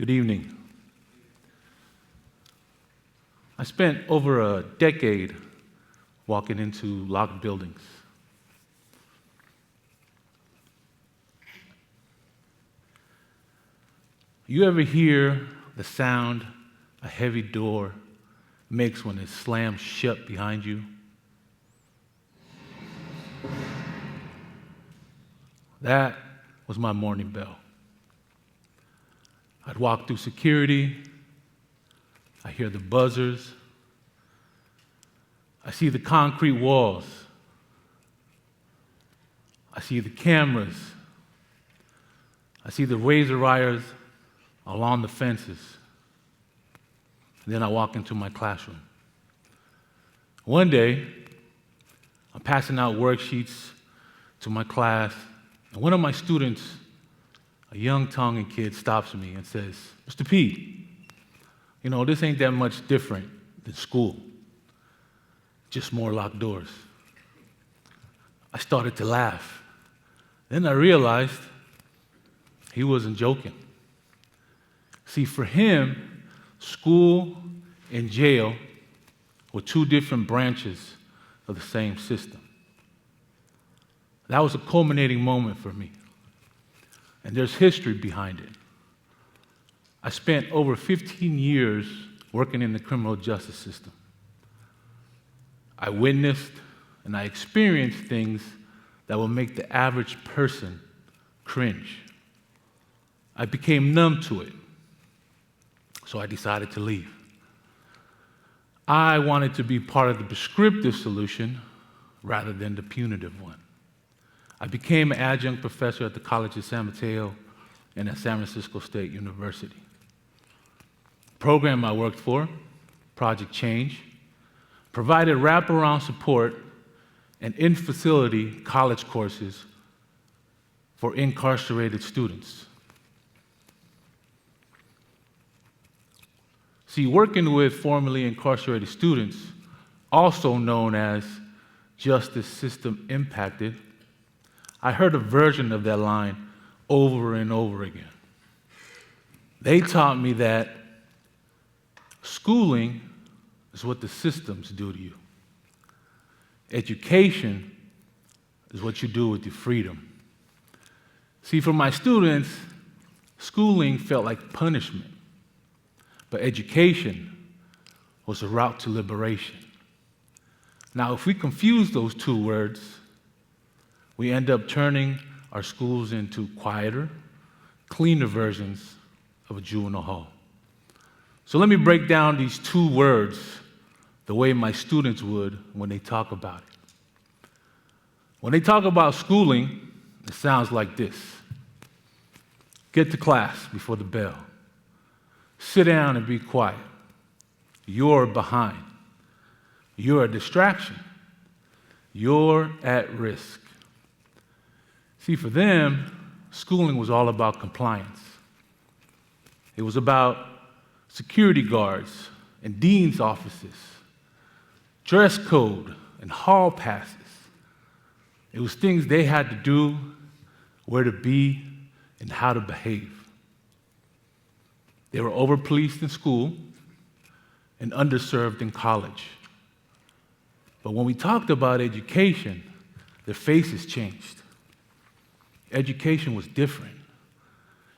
Good evening. I spent over a decade walking into locked buildings. You ever hear the sound a heavy door makes when it slams shut behind you? That was my morning bell. I'd walk through security, I hear the buzzers, I see the concrete walls, I see the cameras, I see the razor wires along the fences. And then I walk into my classroom. One day, I'm passing out worksheets to my class, and one of my students, a young Tongan kid, stops me and says, "Mr. P, this ain't that much different than school, just more locked doors." I started to laugh. Then I realized he wasn't joking. See, for him, school and jail were two different branches of the same system. That was a culminating moment for me. And there's history behind it. I spent over 15 years working in the criminal justice system. I witnessed and I experienced things that will make the average person cringe. I became numb to it, so I decided to leave. I wanted to be part of the prescriptive solution rather than the punitive one. I became an adjunct professor at the College of San Mateo and at San Francisco State University. The program I worked for, Project Change, provided wraparound support and in-facility college courses for incarcerated students. See, working with formerly incarcerated students, also known as justice system impacted, I heard a version of that line over and over again. They taught me that schooling is what the systems do to you. Education is what you do with your freedom. See, for my students, schooling felt like punishment, but education was a route to liberation. Now, if we confuse those two words, we end up turning our schools into quieter, cleaner versions of a juvenile hall. So let me break down these two words the way my students would when they talk about it. When they talk about schooling, it sounds like this: get to class before the bell. Sit down and be quiet. You're behind. You're a distraction. You're at risk. See, for them, schooling was all about compliance. It was about security guards and dean's offices, dress code and hall passes. It was things they had to do, where to be, and how to behave. They were over-policed in school and underserved in college. But when we talked about education, their faces changed. Education was different.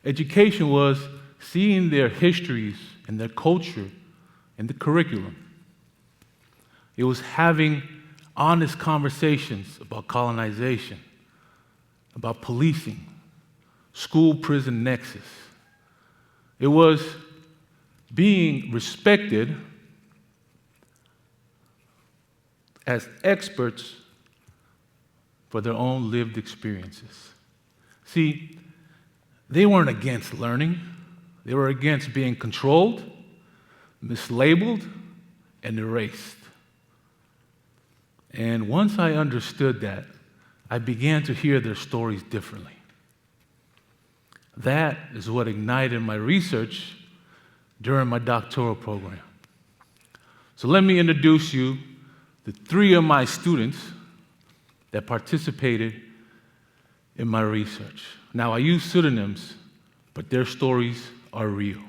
Education was seeing their histories and their culture in the curriculum. It was having honest conversations about colonization, about policing, school-prison nexus. It was being respected as experts for their own lived experiences. See, they weren't against learning. They were against being controlled, mislabeled, and erased. And once I understood that, I began to hear their stories differently. That is what ignited my research during my doctoral program. So let me introduce you to three of my students that participated in my research. Now, I use pseudonyms, but their stories are real.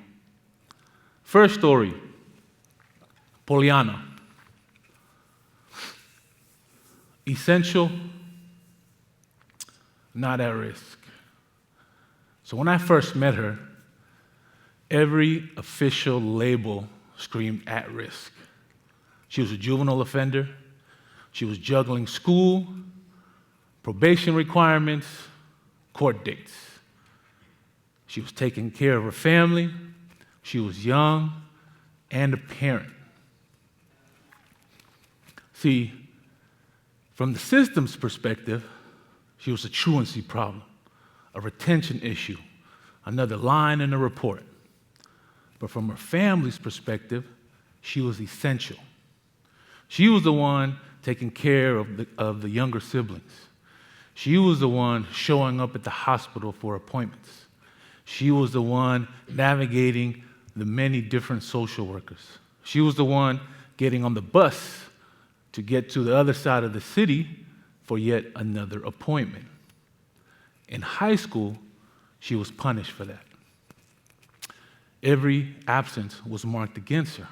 First story, Poliana. Essential, not at risk. So when I first met her, every official label screamed at risk. She was a juvenile offender. She was juggling school, probation requirements, court dates. She was taking care of her family. She was young and a parent. See, from the system's perspective, she was a truancy problem, a retention issue, another line in the report. But from her family's perspective, she was essential. She was the one taking care of the younger siblings. She was the one showing up at the hospital for appointments. She was the one navigating the many different social workers. She was the one getting on the bus to get to the other side of the city for yet another appointment. In high school, she was punished for that. Every absence was marked against her.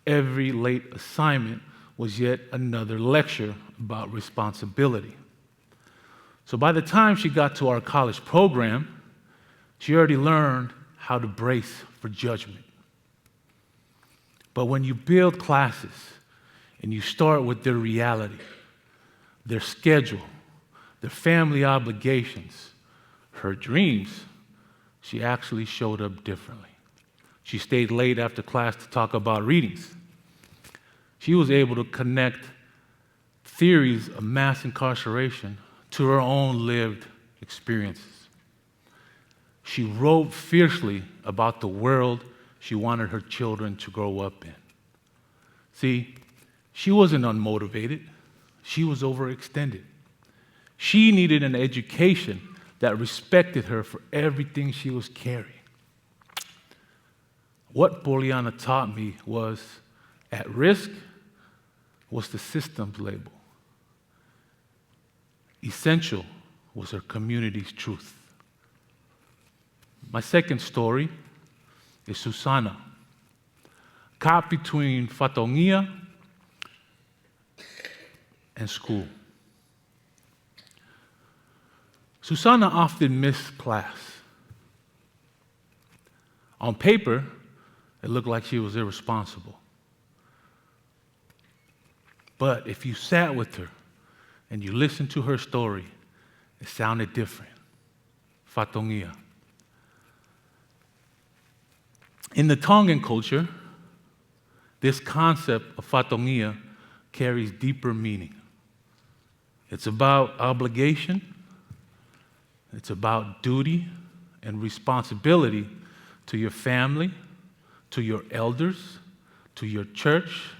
Every late assignment was yet another lecture about responsibility. So by the time she got to our college program, she already learned how to brace for judgment. But when you build classes and you start with their reality, their schedule, their family obligations, her dreams, she actually showed up differently. She stayed late after class to talk about readings. She was able to connect theories of mass incarceration to her own lived experiences. She wrote fiercely about the world she wanted her children to grow up in. See, she wasn't unmotivated. She was overextended. She needed an education that respected her for everything she was carrying. What Poliana taught me was, at risk was the system's label. Essential was her community's truth. My second story is Susana, caught between Fatongia and school. Susana often missed class. On paper, it looked like she was irresponsible. But if you sat with her and you listened to her story, it sounded different. Fatongia. In the Tongan culture, this concept of Fatongia carries deeper meaning. It's about obligation, it's about duty and responsibility to your family, to your elders, to your church,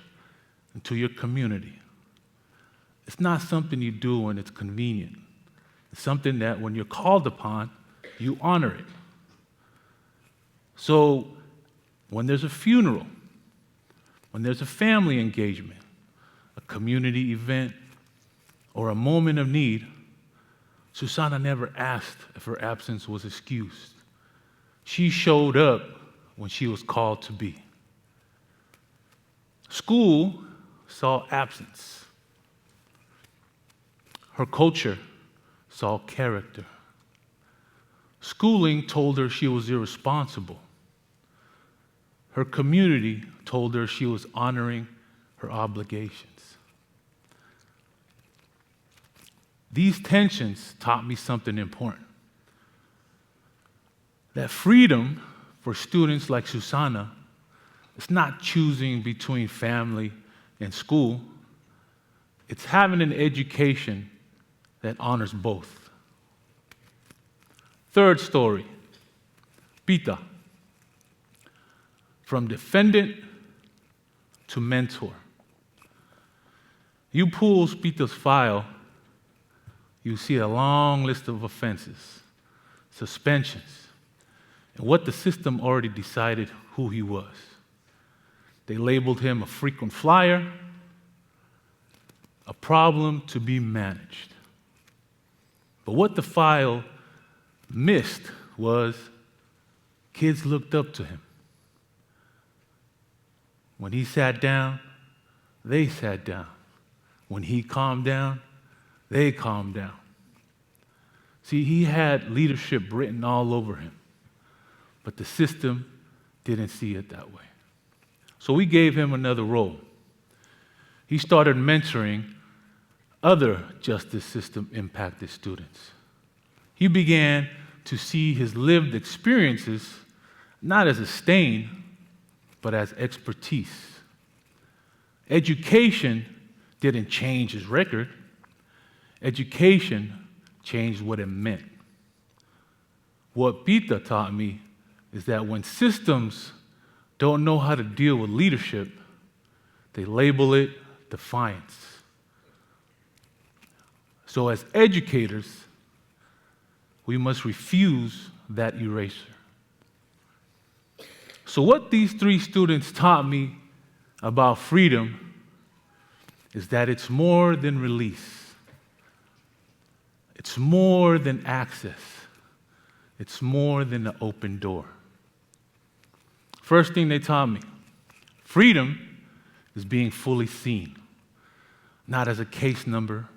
and to your community. It's not something you do when it's convenient. It's something that when you're called upon, you honor it. So when there's a funeral, when there's a family engagement, a community event, or a moment of need, Susana never asked if her absence was excused. She showed up when she was called to be. School saw absence. Her culture saw character. Schooling told her she was irresponsible. Her community told her she was honoring her obligations. These tensions taught me something important. That freedom for students like Susana is not choosing between family and school. It's having an education that honors both. Third story, Pita. From defendant to mentor. You pull Pita's file, you see a long list of offenses, suspensions, and what the system already decided who he was. They labeled him a frequent flyer, a problem to be managed. But what the file missed was kids looked up to him. When he sat down, they sat down. When he calmed down, they calmed down. See, he had leadership written all over him, but the system didn't see it that way. So we gave him another role. He started mentoring other justice system impacted students. He began to see his lived experiences not as a stain, but as expertise. Education didn't change his record. Education changed what it meant. What Pita taught me is that when systems don't know how to deal with leadership, they label it defiance. So as educators, we must refuse that erasure. So what these three students taught me about freedom is that it's more than release. It's more than access. It's more than an open door. First thing they taught me, freedom is being fully seen, not as a case number,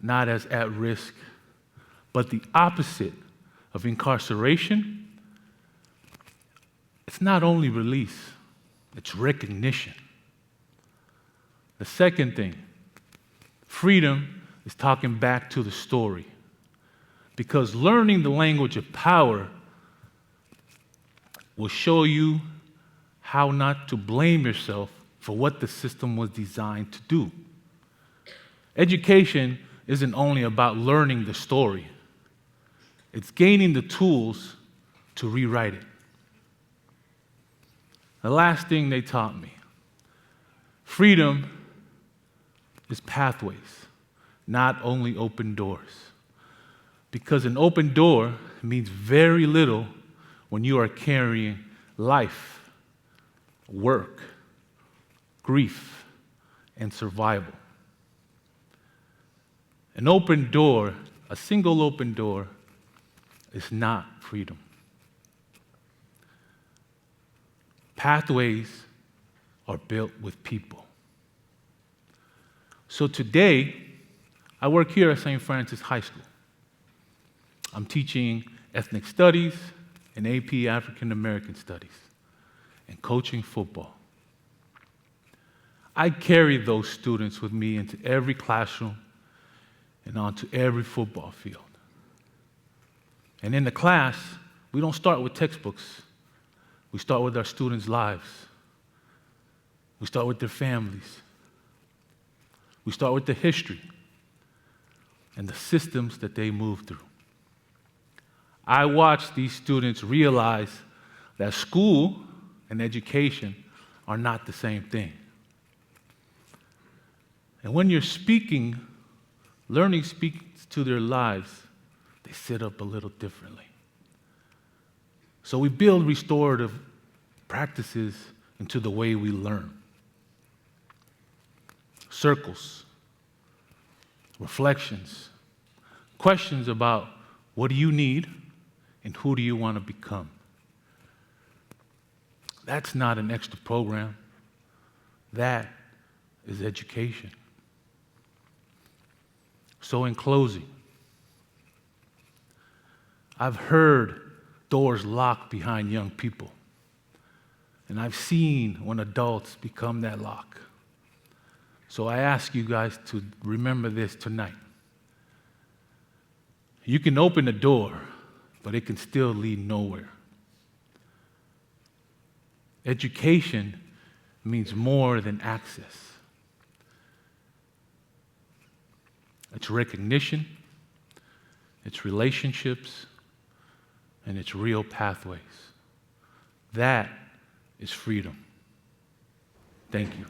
not as at risk, but the opposite of incarceration. It's not only release, it's recognition. The second thing, freedom is talking back to the story, because learning the language of power will show you how not to blame yourself for what the system was designed to do. Education isn't only about learning the story, it's gaining the tools to rewrite it. The last thing they taught me, freedom is pathways, not only open doors. Because an open door means very little when you are carrying life, work, grief, and survival. An open door, a single open door, is not freedom. Pathways are built with people. So today, I work here at St. Francis High School. I'm teaching ethnic studies and AP African American Studies and coaching football. I carry those students with me into every classroom and onto every football field. And in the class, we don't start with textbooks. We start with our students' lives. We start with their families. We start with the history and the systems that they move through. I watch these students realize that school and education are not the same thing. And when you're learning speaks to their lives, they sit up a little differently. So we build restorative practices into the way we learn. Circles, reflections, questions about what do you need and who do you want to become. That's not an extra program. That is education. So in closing, I've heard doors lock behind young people, and I've seen when adults become that lock. So I ask you guys to remember this tonight. You can open a door, but it can still lead nowhere. Education means more than access. It's recognition, it's relationships, and it's real pathways. That is freedom. Thank you.